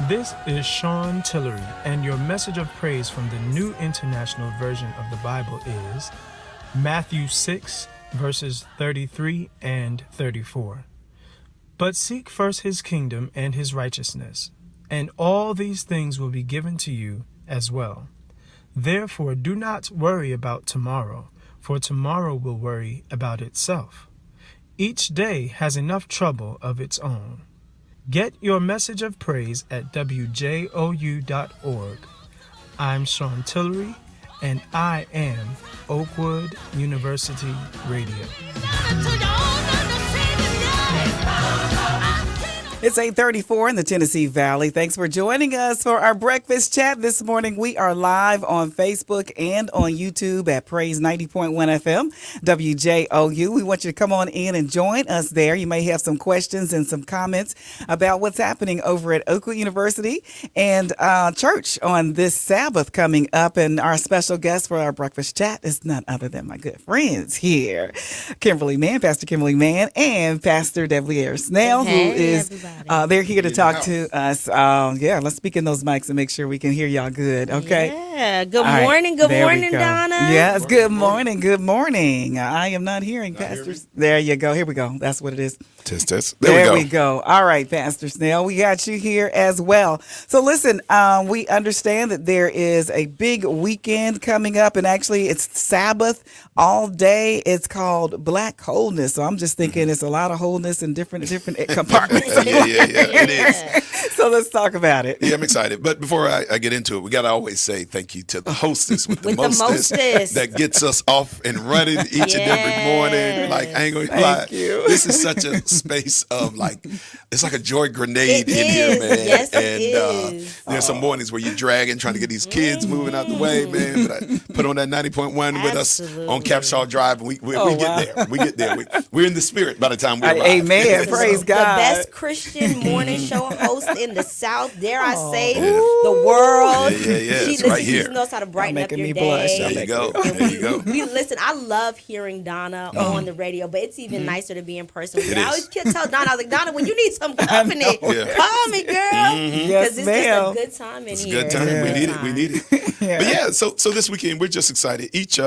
This is Sean Tillery, and your message of praise from the New International Version of the Bible is Matthew 6, verses 33 and 34. But seek first his kingdom and his righteousness, and all these things will be given to you as well. Therefore, do not worry about tomorrow, for tomorrow will worry about itself. Each day has enough trouble of its own. Get your message of praise at wjou.org. I'm Sean Tillery, and I am Oakwood University Radio. It's 8:34 in the Tennessee Valley. Thanks for joining us for our breakfast chat this morning. We are live on Facebook and on YouTube at Praise 90.1 FM, WJOU. We want you to come on in and join us there. You may have some questions and some comments about what's happening over at Oakwood University and church on this Sabbath coming up. And our special guest for our breakfast chat is none other than my good friends here, Kimberly Mann, Pastor Kimberly Mann, and Pastor Debleaire Snell, who is they're here to talk to us. Let's speak in those mics and make sure we can hear y'all good. Okay. Yeah. Good morning. Good morning, Donna. Yes. Good morning. Good morning. I am not hearing pastors. There you go. Here we go. That's what it is. Test. There we go. All right, Pastor Snell, we got you here as well. So listen, we understand that there is a big weekend coming up, and actually it's Sabbath all day. It's called Black Wholeness. So I'm just thinking it's a lot of wholeness in different compartments. Yeah, it is. So let's talk about it. Yeah, I'm excited. But before I get into it, we got to always say thank you to the hostess with the mostest that gets us off and running each and every morning. Like, I ain't going to lie. This is such a space of it's like a joy grenade in here, man. Yes, and it is. There's some mornings where you're dragging, trying to get these kids moving out the way, man. But I put on that 90.1 with us on Capshaw Drive, and we get there. We get there. We're in the spirit by the time we arrive. Amen. Praise God. The best Christian morning show host in the South, dare I say, the world. Yeah. She right here. She knows how to brighten up your day. Blush. There you go. There you go. We listen. I love hearing Donna on the radio, but it's even nicer to be in person. I always tell Donna, I was like, Donna, when you need some company, call me, girl. Because it's just a good time in here. It's a good time. We need it. But yeah, so this weekend we're just excited. Each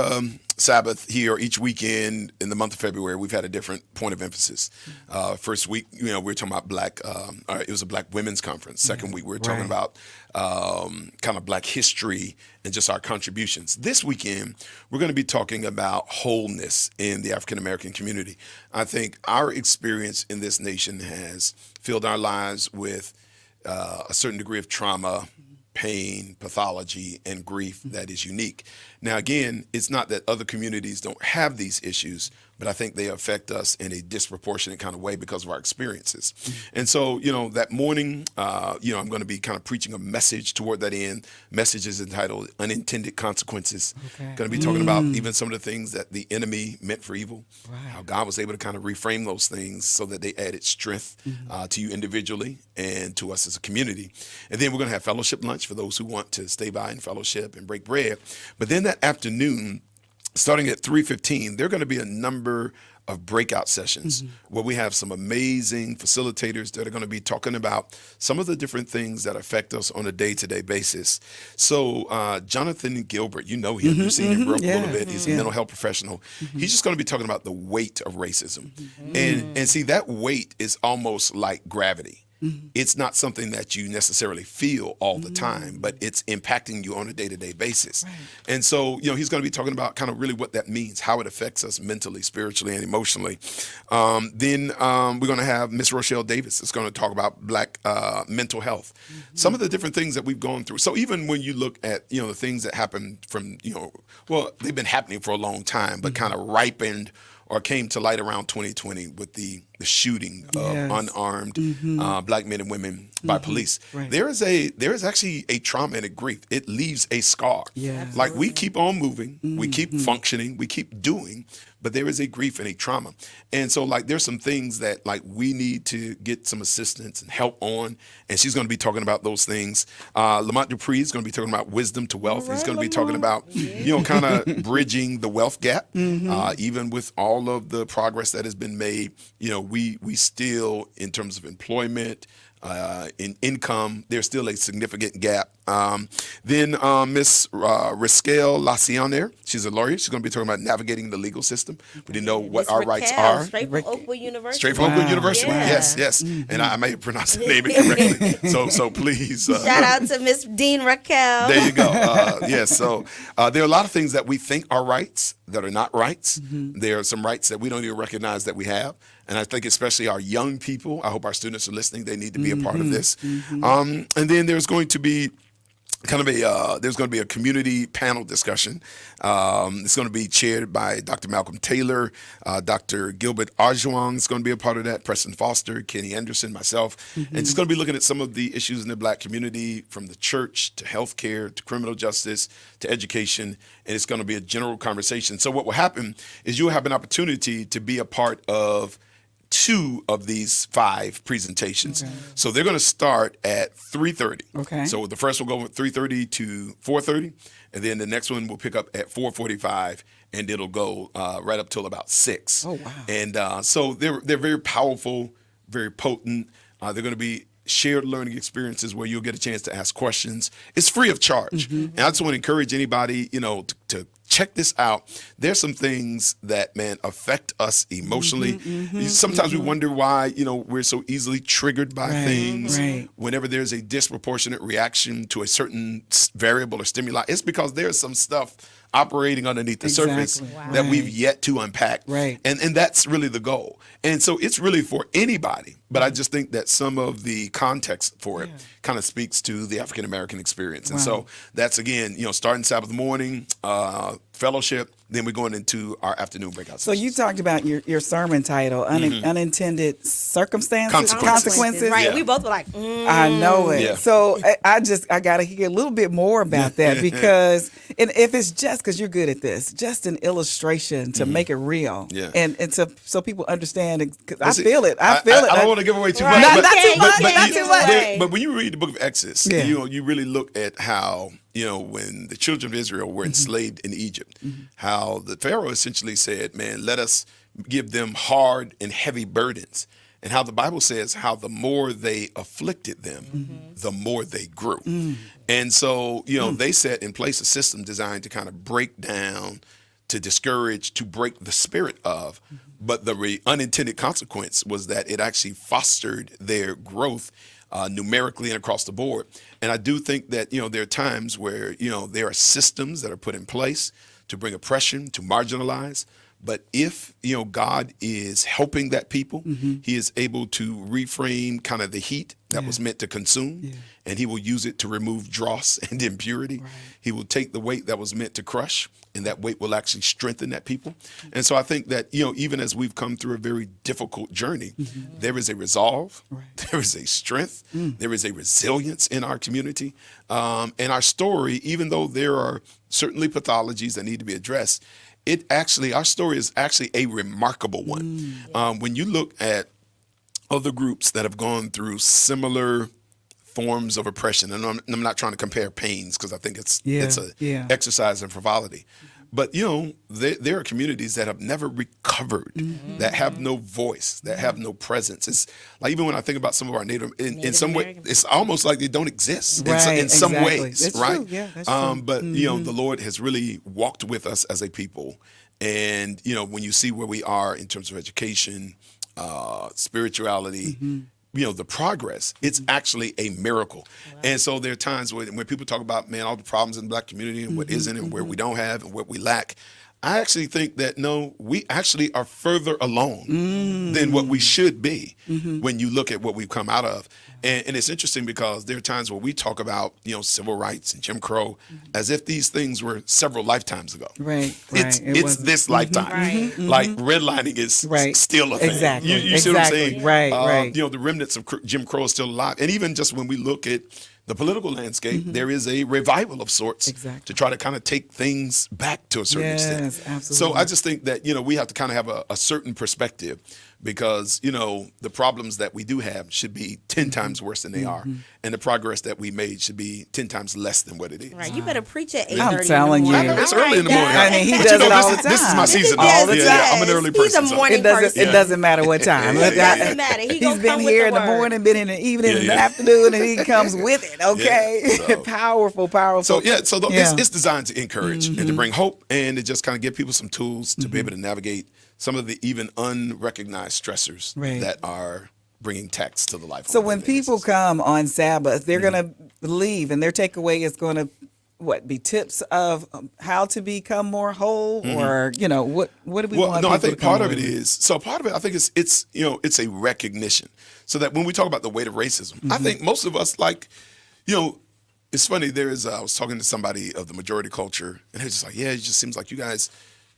Sabbath here, each weekend in the month of February, we've had a different point of emphasis. First week, we were talking about it was a Black Women's Conference. Second week, we were talking about kind of Black history and just our contributions. This weekend, we're going to be talking about wholeness in the African American community. I think our experience in this nation has filled our lives with a certain degree of trauma, pain, pathology, and grief that is unique. Now, again, it's not that other communities don't have these issues, but I think they affect us in a disproportionate kind of way because of our experiences. And so, that morning, I'm going to be kind of preaching a message toward that end. Message is entitled Unintended Consequences. Okay. Going to be talking about even some of the things that the enemy meant for evil, how God was able to kind of reframe those things so that they added strength to you individually and to us as a community. And then we're going to have fellowship lunch for those who want to stay by and fellowship and break bread. But then that afternoon, starting at 3:15, there are going to be a number of breakout sessions where we have some amazing facilitators that are going to be talking about some of the different things that affect us on a day-to-day basis. So Jonathan Gilbert, you know him, you've seen him grow up a little bit. He's a mental health professional. He's just going to be talking about the weight of racism. And see, that weight is almost like gravity. It's not something that you necessarily feel all the time, but it's impacting you on a day-to-day basis. Right. And so, he's going to be talking about kind of really what that means, how it affects us mentally, spiritually, and emotionally. Then we're going to have Miss Rochelle Davis that's going to talk about Black mental health, some of the different things that we've gone through. So even when you look at, the things that happened from, they've been happening for a long time, but kind of ripened or came to light around 2020 with the shooting of unarmed Black men and women by police. Right. There is actually a trauma and a grief. It leaves a scar. Yeah. Like we keep on moving, we keep functioning, we keep doing, but there is a grief and a trauma. And so there's some things that we need to get some assistance and help on. And she's going to be talking about those things. Lamont Dupree is going to be talking about wisdom to wealth. He's going to be talking about, kind of bridging the wealth gap, even with all of the progress that has been made. We still, in terms of employment, in income. There's still a significant gap. Then Miss Riskel Lacianer, she's a lawyer. She's going to be talking about navigating the legal system. We didn't know what our rights are. Straight from Oakwood University. Straight from Oakwood University. Yeah. Yes. And I may have pronounced the name incorrectly. So please. Shout out to Miss Dean Raquel. There you go. Yes. So there are a lot of things that we think are rights that are not rights. There are some rights that we don't even recognize that we have. And I think especially our young people, I hope our students are listening, they need to be a part of this. And then there's going to be there's going to be a community panel discussion. It's going to be chaired by Dr. Malcolm Taylor, Dr. Gilbert Arjuang is going to be a part of that, Preston Foster, Kenny Anderson, myself. And it's going to be looking at some of the issues in the Black community, from the church to healthcare to criminal justice to education. And it's going to be a general conversation. So what will happen is you'll have an opportunity to be a part of 2 of these 5 presentations. Okay. So they're going to start at 3:30. Okay. So the first will go from 3:30 to 4:30, and then the next one will pick up at 4:45, and it'll go right up till about 6. Oh wow! And so they're very powerful, very potent. They're going to be shared learning experiences where you'll get a chance to ask questions. It's free of charge, and I just want to encourage anybody, to check this out. There's some things that, man, affect us emotionally. Sometimes we wonder why, we're so easily triggered by things. Whenever there's a disproportionate reaction to a certain variable or stimuli, it's because there's some stuff operating underneath the surface that we've yet to unpack. And that's really the goal. And so it's really for anybody. But I just think that some of the context for it kind of speaks to the African American experience. And so that's, again, starting Sabbath morning, fellowship, then we're going into our afternoon breakout sessions. So you talked about your sermon title, unintended circumstances, consequences. Right. Yeah. We both were like, I know it. Yeah. So I got to hear a little bit more about that, because and if it's just because you're good at this, just an illustration to make it real, and so people understand. I feel it. I don't want to give away too much. Not too much. But when you read the book of Exodus, you really look at how, when the children of Israel were enslaved in Egypt, how the Pharaoh essentially said, man, let us give them hard and heavy burdens. And how the Bible says how the more they afflicted them, the more they grew. And so, they set in place a system designed to kind of break down, to discourage, to break the spirit of. But the unintended consequence was that it actually fostered their growth numerically and across the board. And I do think that, there are times where, there are systems that are put in place to bring oppression, to marginalize. But if, God is helping that people, he is able to reframe kind of the heat that was meant to consume, and he will use it to remove dross and impurity. He will take the weight that was meant to crush, and that weight will actually strengthen that people. And so I think that, even as we've come through a very difficult journey, there is a resolve, there is a strength, there is a resilience in our community. And our story, even though there are certainly pathologies that need to be addressed, our story is actually a remarkable one. When you look at other groups that have gone through similar forms of oppression, and I'm not trying to compare pains, because I think it's an exercise in frivolity. But, there are communities that have never recovered, that have no voice, that have no presence. It's like, even when I think about some of our Native in some way, it's almost like they don't exist in some ways, that's right? True. Yeah, that's true. But, the Lord has really walked with us as a people. And, when you see where we are in terms of education, spirituality, the progress, it's actually a miracle. Wow. And so there are times when people talk about, man, all the problems in the Black community and what isn't and where we don't have and what we lack. I actually think that, no, we actually are further along than what we should be when you look at what we've come out of. And it's interesting because there are times where we talk about, civil rights and Jim Crow as if these things were several lifetimes ago. It's this lifetime. Like redlining is still a thing. Exactly. You see what I'm saying? Right. The remnants of Jim Crow are still alive. And even just when we look at the political landscape, there is a revival of sorts to try to kind of take things back to a certain extent. Absolutely. So I just think that, we have to kind of have a certain perspective. because, the problems that we do have should be 10 times worse than they are. And the progress that we made should be 10 times less than what it is. Right. You better preach at 8:30 I'm telling you. I know it's early in the morning. I mean, he But does it all the This is time. my season. All the time. I'm an early person. He's a morning person. It doesn't matter what time. Yeah. It doesn't matter. He He's gonna been come with here the in the word. morning, been in the evening, in the afternoon, and he comes with it. Okay, Yeah, so- powerful. So it's designed to encourage and to bring hope, and to just kind of give people some tools to be able to navigate some of the even unrecognized stressors that are bringing tax to the life. So of when the people business. come on Sabbath, they're going to leave, and their takeaway is going to be tips of how to become more whole, or what do we want? No, I people think to come part of away it with? is I think it's a recognition, so that when we talk about the weight of racism, I think most of us it's funny. I was talking to somebody of the majority culture, and they're just like, yeah, it just seems like you guys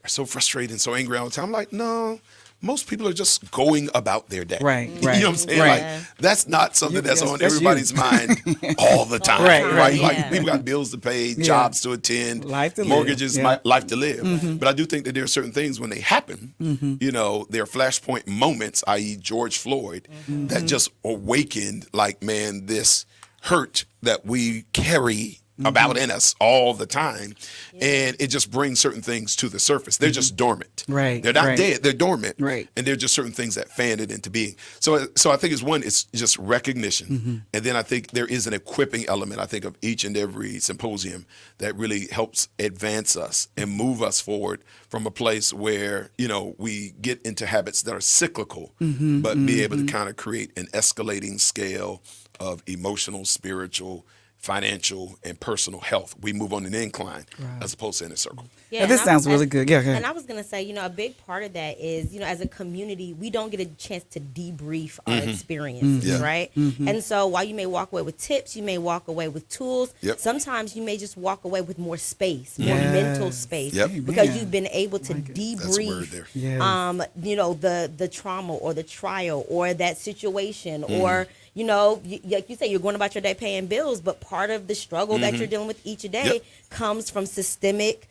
are so frustrated and so angry all the time. I'm like, no, most people are just going about their day. Right. You know what I'm saying? Right. Like, that's not something that's on that's everybody's mind all the time. Right. Yeah. Like, people got bills to pay, jobs to attend, Life to live. mortgages, Yeah. life to live. But I do think that there are certain things when they happen, there are flashpoint moments, i.e. George Floyd, that just awakened, like, man, this hurt that we carry about in us all the time, and it just brings certain things to the surface. They're just dormant. Right. They're not Right. dead. They're dormant. Right. And they're just certain things that fan it into being. So I think it's just recognition, and then I think there is an equipping element. I think of each and every symposium that really helps advance us and move us forward from a place where we get into habits that are cyclical, but be able to kind of create an escalating scale of emotional, spiritual, financial, and personal health. We move on an incline as opposed to in a circle. Yeah, this sounds really good. Yeah, And I was going to say, a big part of that is, as a community, we don't get a chance to debrief our experiences, right? And so while you may walk away with tips, you may walk away with tools. Yep. Sometimes you may just walk away with more space, more mental space, Yep. because Amen. you've been able to That's a word debrief, there. Yes. the trauma or the trial or that situation or like you say, you're going about your day paying bills, but part of the struggle that you're dealing with each day comes from systemic,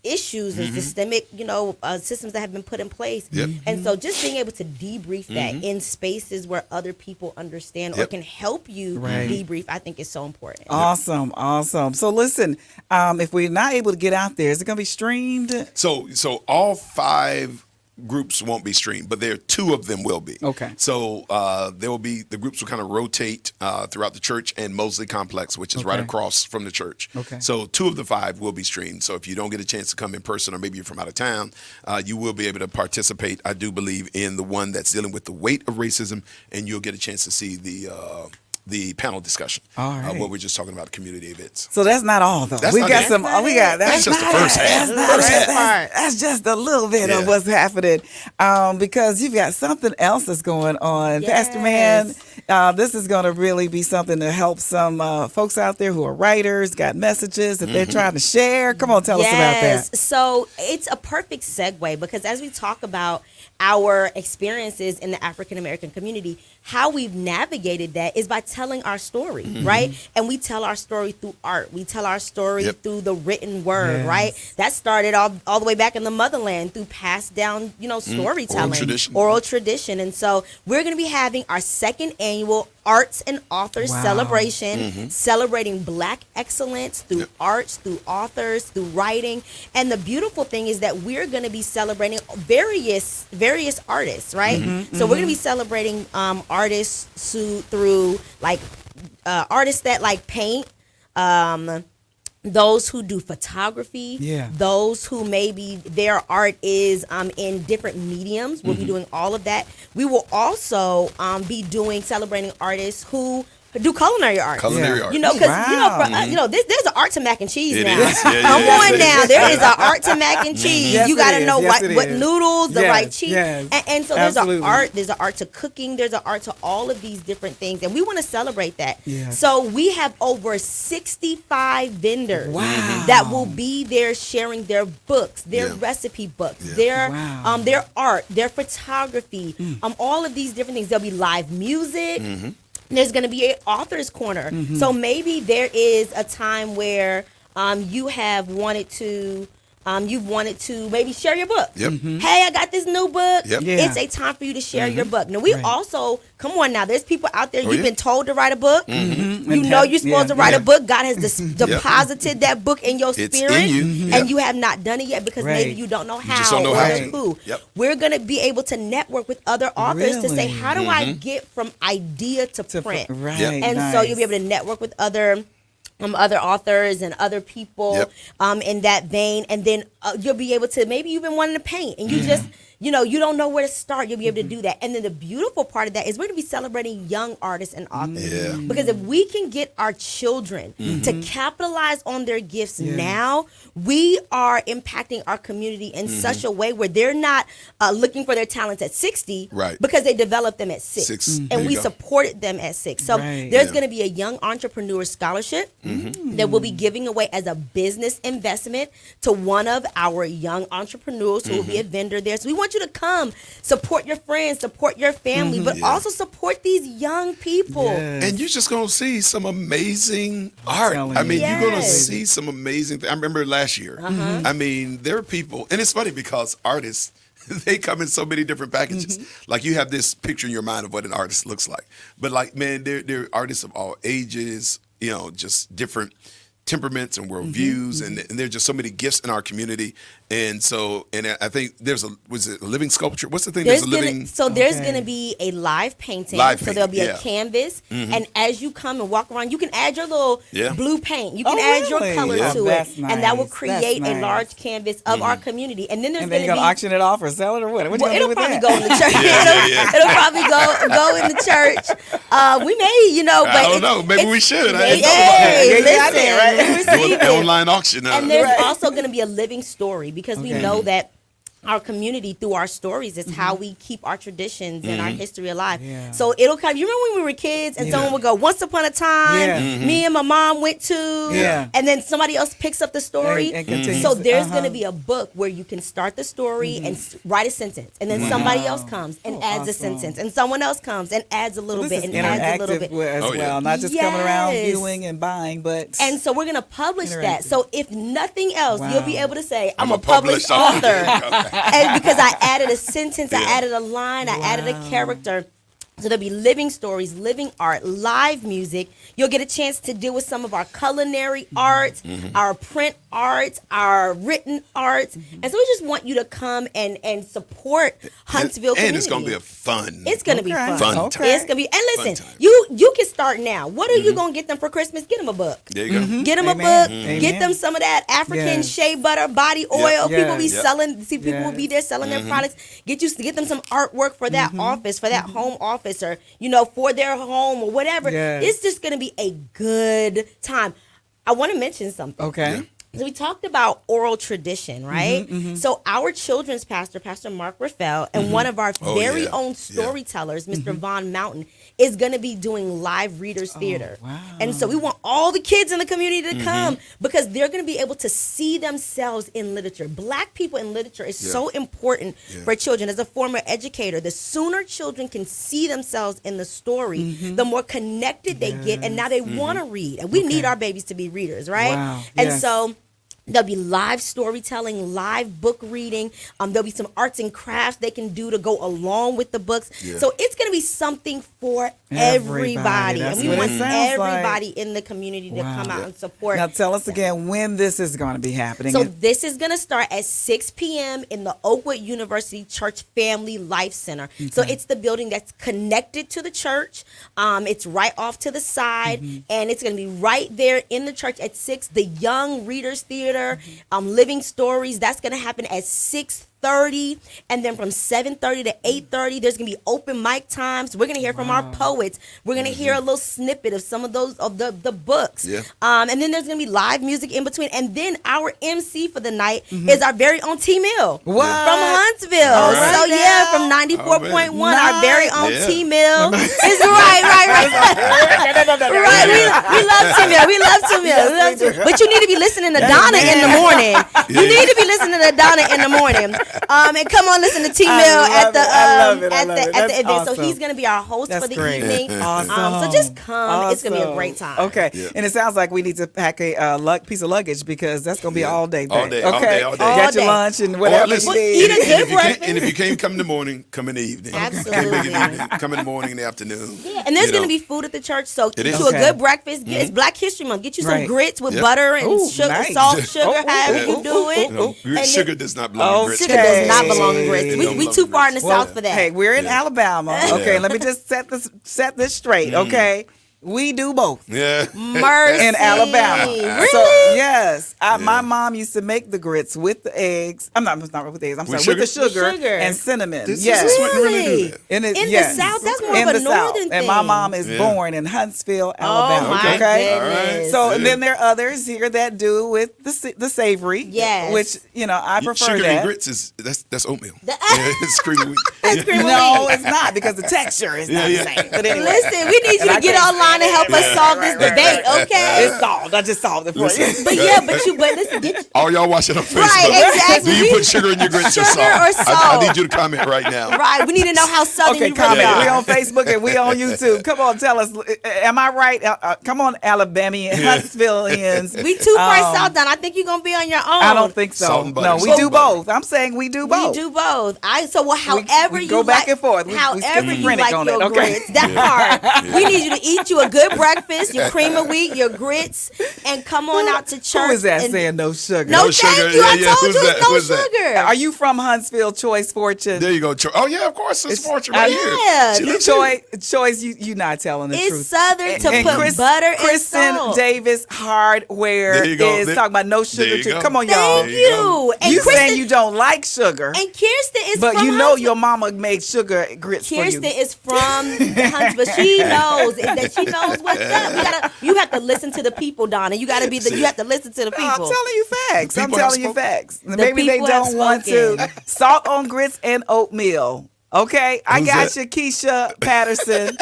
issues and systemic, systems that have been put in place. Yep. And so just being able to debrief that in spaces where other people understand or can help you debrief, I think is so important. Awesome. So listen, if we're not able to get out there, is it going to be streamed? So all 5 groups won't be streamed, but there are 2 of them will be. Okay. So the groups will kind of rotate throughout the church and Mosley Complex, which is right across from the church. Okay. So 2 of the 5 will be streamed. So if you don't get a chance to come in person, or maybe you're from out of town, you will be able to participate, I do believe, in the one that's dealing with the weight of racism, and you'll get a chance to see the panel discussion. All right. What we're just talking about, community events. So that's not all, though. That's We not got it. some. That's We not got it. That's just the not first it. half. That's just a little bit of what's happening, because you've got something else that's going on, Pastor Man. This is going to really be something to help some folks out there who are writers, got messages that they're trying to share. Come on, tell us about that. So it's a perfect segue, because as we talk about our experiences in the African American community, how we've navigated that is by telling our story, right? And we tell our story through art. We tell our story through the written word, right? That started all the way back in the motherland through passed down, storytelling, oral tradition. And so we're going to be having our 2nd annual Arts and Authors Celebration, celebrating Black excellence through arts, through authors, through writing. And the beautiful thing is that we're going to be celebrating various artists, right? So we're going to be celebrating artists through artists that paint, those who do photography, those who maybe their art is in different mediums. We'll be doing all of that. We will also be celebrating artists who do culinary art. Culinary art. Because there's an art to mac and cheese It now. is. Yeah, Come yeah, on now, there is an art to mac and cheese. Yes, You got to it know is. Yes, it what is. noodles, the Yes, right cheese, yes. and so there's Absolutely. an art. There's an art to cooking. There's an art to all of these different things, and we want to celebrate that. Yes. So we have over 65 vendors that will be there sharing their books, their recipe books, their art, their photography, all of these different things. There'll be live music. There's going to be an author's corner. So maybe there is a time where you have wanted to you've wanted to maybe share your book. Yep. Hey, I got this new book. Yep. Yeah. It's a time for you to share your book. Now, we Right. also, come on now, there's people out there, you've yeah. been told to write a book. You And know have- you're supposed yeah, to write yeah. a book. God has deposited that book in your It's spirit. in you. And Yep. you have not done it yet because maybe Right. you don't know how just don't know or how with to. who. Yep. We're going to be able to network with other authors to say, Really? how do I get from idea to print? Right. Yep. And so you'll be able to network with other authors and other people Yep. in that vein, and then you'll be able to, maybe you've been wanting to paint and you just, you know, you don't know where to start. You'll be able to do that. And then the beautiful part of that is we're going to be celebrating young artists and authors. Yeah. Because if we can get our children to capitalize on their gifts now, we are impacting our community in such a way where they're not looking for their talents at 60, Right. because they developed them at 6. There And you we go. supported them at 6. So Right. there's Yeah. going to be a young entrepreneur scholarship that we'll be giving away as a business investment to one of our young entrepreneurs who will be a vendor there. So we want you to come, support your friends, support your family, but Yeah. also support these young people. Yes. And you're just gonna see some amazing art. telling I mean, you. you're gonna Yes. see some amazing. I remember last year. I mean, there are people, and it's funny because artists they come in so many different packages. Like you have this picture in your mind of what an artist looks like, but like man, they're artists of all ages. You know, just different temperaments and worldviews, and there are just so many gifts in our community. And so, and I think was it a living sculpture? What's the thing? There's a living. There's Okay. going to be a live painting. Live So there'll be painting, a yeah. canvas, and as you come and walk around, you can add your little Yeah. blue paint. You can Oh, add your really? color Yeah. to That's it, and that will nice. create That's a nice. large canvas of our community. And then there's And then going you're to gonna be. auction it off or sell it or what? What you Well, gonna do it'll with probably that? go in the church. Yeah. It'll probably go in the church. We may, you know, but I don't know. Maybe we should. I didn't know Hey, Yeah, yeah, I listen, did, right? we Do receive an it. online auction. And there's also going to be a living story because we Okay. know that our community, through our stories, is how we keep our traditions and our history alive. Yeah. So it'll come. You remember when we were kids and someone would go, "Once upon a time, Yeah. me and my mom went to," Yeah. and then somebody else picks up the story. And continues. So there's Uh-huh. going to be a book where you can start the story and write a sentence, and then somebody else comes and adds a awesome. sentence, and someone else comes and adds a little This bit is and adds a little bit. interactive as Oh, well, yeah. not just coming around Yes. viewing and buying, but And so we're going to publish that. Interactive. So if nothing else, Wow. you'll be able to say, I'm a a published published author. author. And because I added a sentence, I Yeah. added a line, I added a Wow. character. So there'll be living stories, living art, live music. You'll get a chance to deal with some of our culinary arts, our print arts, our written arts. And so we just want you to come and support Huntsville and community. it's gonna be a fun. It's gonna be Okay. fun. Fun Okay. time. It's gonna be. And listen, Fun time. you can start now. What are you gonna get them for Christmas? Get them a book. There you go. Get them Amen. a book. Amen. Get them some of that African Yes. shea butter, body oil. Yes. People be Yep. selling. See, people will be there selling their products. Get them some artwork for that office, for that home office, or for their home or whatever. Yes. It's just gonna be a good time. I want to mention something. okay. So we talked about oral tradition, right? So our children's pastor, Pastor Mark Raphael, and one of our Oh, very yeah. own storytellers, Mr. Von Mountain, is going to be doing live readers theater. wow. And so we want all the kids in the community to come because they're going to be able to see themselves in literature. Black people in literature is so important for children. As a former educator, the sooner children can see themselves in the story, the more connected they get, and now they want to read. And we need our babies to be readers, right? Wow. And Yes. so there'll be live storytelling, live book reading. There'll be some arts and crafts they can do to go along with the books. Yeah. So it's going to be something for Everybody. everybody. That's And we what want it sounds like. everybody in the community to Wow. come out and support. Now tell us again when this is going to be happening. So this is going to start at 6 p.m. in the Oakwood University Church Family Life Center. So it's the building that's connected to the church. It's right off to the side, and it's going to be right there in the church at 6. The Young Readers Theater, Living Stories, that's going to happen at 6:30, and then from 7:30 to 8:30 there's gonna be open mic times. We're gonna hear from our poets. We're gonna hear a little snippet of some of those of the books. Yeah. And then there's gonna be live music in between, and then our MC for the night is our very own T Mill What? from Huntsville. All right. So yeah, from 94.1, our very own Yeah. T Mill is right. Right, we love T Mill. We love T Mill. But you need to be listening to Donna in the morning. You need to be listening to Donna in the morning. And come on, listen to T Mill at the I love it. at the That's event. awesome. So he's gonna be our host That's for the great. evening. Awesome. So just come. It's gonna be a Awesome. great time. Okay. Yeah. And it sounds like we need to pack a piece of luggage because that's going to be Yeah. all day. All day, Okay. all day, all day. Get All your day. lunch and whatever listen, you Eat need. a good and if breakfast. you can't come in the morning, come in the evening. Absolutely. Come in the morning, in the afternoon. Yeah, and there's You gonna know. be food at the church, so get is. you a Okay. good breakfast. It's Black History Month. Get you some Right. grits with Yep. butter and Ooh, sugar, nice. salt, sugar, Oh, however oh, you do it. No, And sugar then- does not belong to grits. Sugar does not belong to Okay. grits. It We don't we belong too to far in the grits. south for that. Hey, we're in Yeah. Alabama. Okay, Yeah. let me just set this straight. Okay, we do both. Yeah. Mercy. In Alabama. Really? So, yes. My mom used to make the grits with the eggs. I'm not with the eggs. I'm sorry, with the sugar, With sugar. and cinnamon. This yes. is what really do Really? that. In the South? That's more in of a the South. northern And my thing. mom is Yeah. born in Huntsville, Alabama. my okay. goodness. So, and Yeah. then there are others here that do with the savory. Yes. Which, I prefer Sugar that. and grits that's oatmeal. Yeah, it's cream of wheat. It's cream of No, wheat. it's not because the texture is not Yeah, the yeah. same. But anyway. Listen, we need you And to I get can't- online and help us solve this debate, okay? It's solved. I just solved it for you. But listen, get All y'all watching on Facebook. Right, exactly. Do you put sugar in your grits or Sugar salt? or salt? I need you to comment right now. right. We need to know how southern Okay, you really comment. are. We on Facebook and we on YouTube. Come on, tell us. Am I right? Come on, Alabamians, Huntsvillians. We too far south down. I think you're gonna be on your own. I don't think so. Salt and butter. No, we Salt do and butter. both. I'm saying we do We both. do both. However we you go back like, and forth. We however you schizophrenic like on your it, okay? grits. That part. We need you to eat you a good breakfast, your cream of wheat, your grits, and come on out to church. Who is that and- saying no sugar? No, No thank sugar. you. Yeah, I yeah. told Who's you that? it's no Who's that? sugar. Are you from Huntsville, Choice Fortune? There you go. Oh yeah, of course. It's Fortune right Yeah. here. She lives here. Choice, you not telling the It's truth. southern to And put butter and Kristen salt. Davis Hardware There you go. is There- talking about no there sugar you too. go. Come on, y'all. Thank There you go. you. And You Kristen, saying you don't like sugar, and Kirsten is but from you know Huntsville. your mama made sugar grits Kirsten for you. is from Huntsville. She knows that she knows what's up. You have to listen to the people, Donna. You have to listen to the people. I'm telling you facts. I'm people have telling you spoken. facts. Maybe they people have don't want spoken. to. Salt on grits and oatmeal. Okay, I Who's got that? you, Keisha Patterson.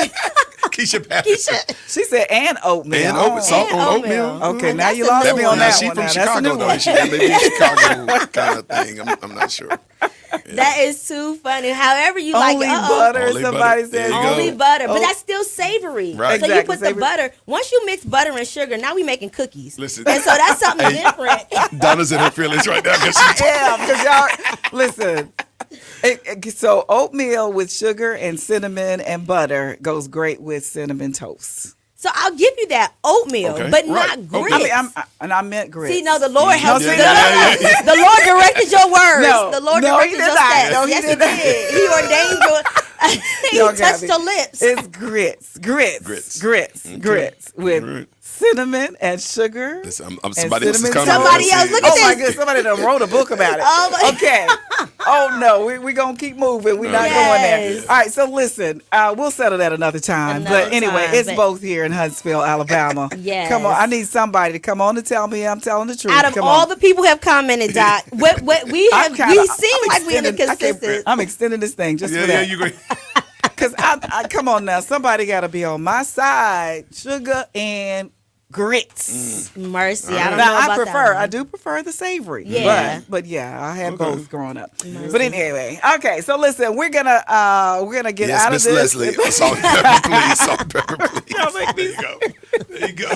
Keisha Patterson. She said and oatmeal. And oatmeal. Salt And on oatmeal. oatmeal. Okay, now That's you a lost new me one. on Now that she one. from Now. That's a Chicago new though. one. She maybe a Chicago kind of thing. I'm not sure. That is too funny. However you like Only it. butter. Only Somebody butter. There says you go. Only butter, but Oh. that's still savory. Right. So you Exactly, put the savory. butter. Once you mix butter and sugar, now we making cookies. Listen. And so that's something different. Donna's in her feelings right now because she's Yeah, because y'all listen. So oatmeal with sugar and cinnamon and butter goes great with cinnamon toast. So I'll give you that oatmeal, Okay. but Right. not grits. Okay. I meant grits. See, no, the Lord helped No, you. see, no. The Lord directed your words. No, the Lord no, he directed did your not. steps. No, he yes, did he not. did. He ordained your. He Y'all touched got me. your lips. It's grits with Right. cinnamon and sugar. Listen, and somebody else is cinnamon coming. toast. Somebody else, look at Oh my this. goodness, somebody done wrote a book about it. Oh my- Okay. Oh no, we gonna keep moving. We're not going there. Yes. All right, so listen, we'll settle that another time. Another but anyway, time, it's but- both here in Huntsville, Alabama. Yes. Come on, I need somebody to come on and tell me I'm telling the truth. Out of Come all on. the people who have commented, Doc, what we I'm have, kinda- we seem I'm like we're extending- I can't- inconsistent. I'm extending this thing just Yeah, for yeah, that. you go. Because I come on now, somebody got to be on my side. Sugar and grits. Mercy, I don't know Now about that. I do prefer the savory. Yeah. But yeah, I had both growing up. But anyway, okay. So listen, we're gonna get Yes, out Miss of this. Leslie. Salt and pepper, please. Salt and pepper, please. There you go. There you go.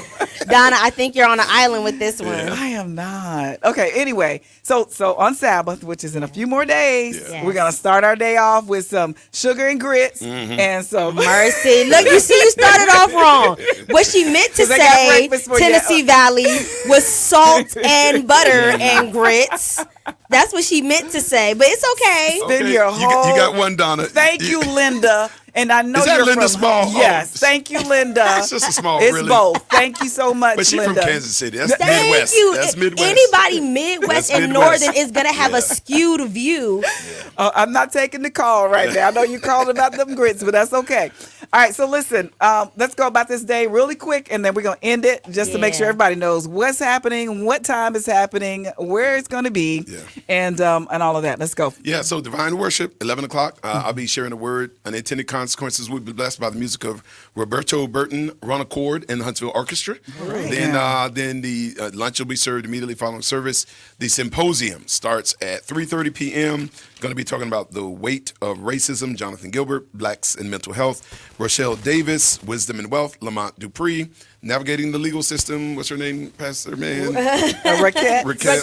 Donna, I think you're on an island with this one. I am not. Okay, anyway, so on Sabbath, which is in a few more days, Yeah. we're gonna start our day off with some sugar and grits and some Mercy. Look, you see, you started off wrong. What she meant to 'Cause I got say, breakfast for you. Tennessee Valley, was salt and butter and grits. That's what she meant to say, but it's okay. Spend your you whole. got one, Donna. Thank you, Linda. And I know Is that you're Linda from Small? Yes, Oh. thank you, Linda. It's just a small, It's really. both. Thank you so much, But she's Linda. from Kansas City. That's Thank Midwest. you. That's Midwest. Anybody Midwest That's and Midwest. Northern is gonna have a skewed view. I'm not taking the call right now. I know you called about them grits, but that's okay. All right, so listen, let's go about this day really quick, and then we're going to end it just to make sure Yeah. everybody knows what's happening, what time is happening, where it's going to be, and all of that. Let's go. Yeah, so Divine Worship, 11 o'clock. I'll be sharing a word, an intended consequences. We'll be blessed by the music of Roberto Burton, Ron Accord, and the Huntsville Orchestra. right. Then the lunch will be served immediately following service. The Symposium starts at 3:30 p.m. Going to be talking about the weight of racism. Jonathan Gilbert, Blacks and Mental Health. Rochelle Davis, Wisdom and Wealth. Lamont Dupree, Navigating the Legal System. What's her name, Pastor Man? Raquel. Raquel.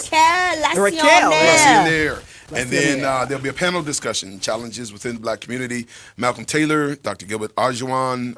There. And then there'll be a panel discussion, challenges within the Black community. Malcolm Taylor, Dr. Gilbert Arjuan,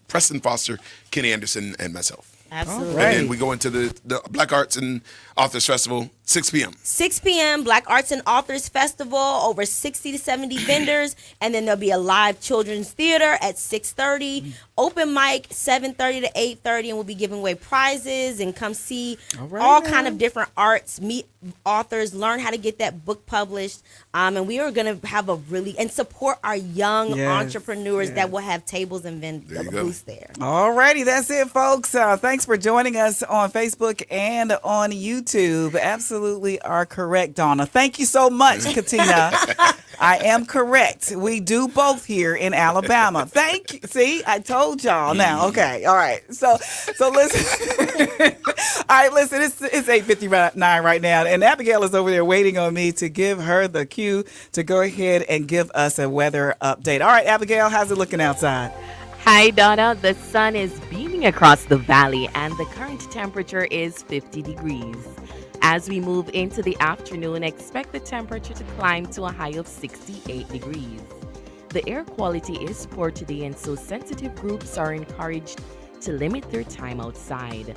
Preston Foster, Kenny Anderson, and myself. Absolutely. Right. And then we go into the Black Arts and Authors Festival, 6 p.m. 6 p.m. Black Arts and Authors Festival, over 60 to 70 vendors, and then there'll be a live children's theater at 6:30, open mic 7:30 to 8:30, and we'll be giving away prizes and come see all kind of different arts, meet authors, learn how to get that book published, and we are going to have and support our young entrepreneurs that will have tables and booths there. All righty, that's it, folks. Thanks for joining us on Facebook and on YouTube. Absolutely are correct, Donna. Thank you so much, Katina. I am correct. We do both here in Alabama. Thank you. See, I told y'all now. Okay, all right. So listen. All right, listen. It's 8:59 right now, and Abigail is over there waiting on me to give her the cue to go ahead and give us a weather update. All right, Abigail, how's it looking outside? Hi, Donna. The sun is beaming across the valley, and the current temperature is 50 degrees. As we move into the afternoon, expect the temperature to climb to a high of 68 degrees. The air quality is poor today, and so sensitive groups are encouraged to limit their time outside.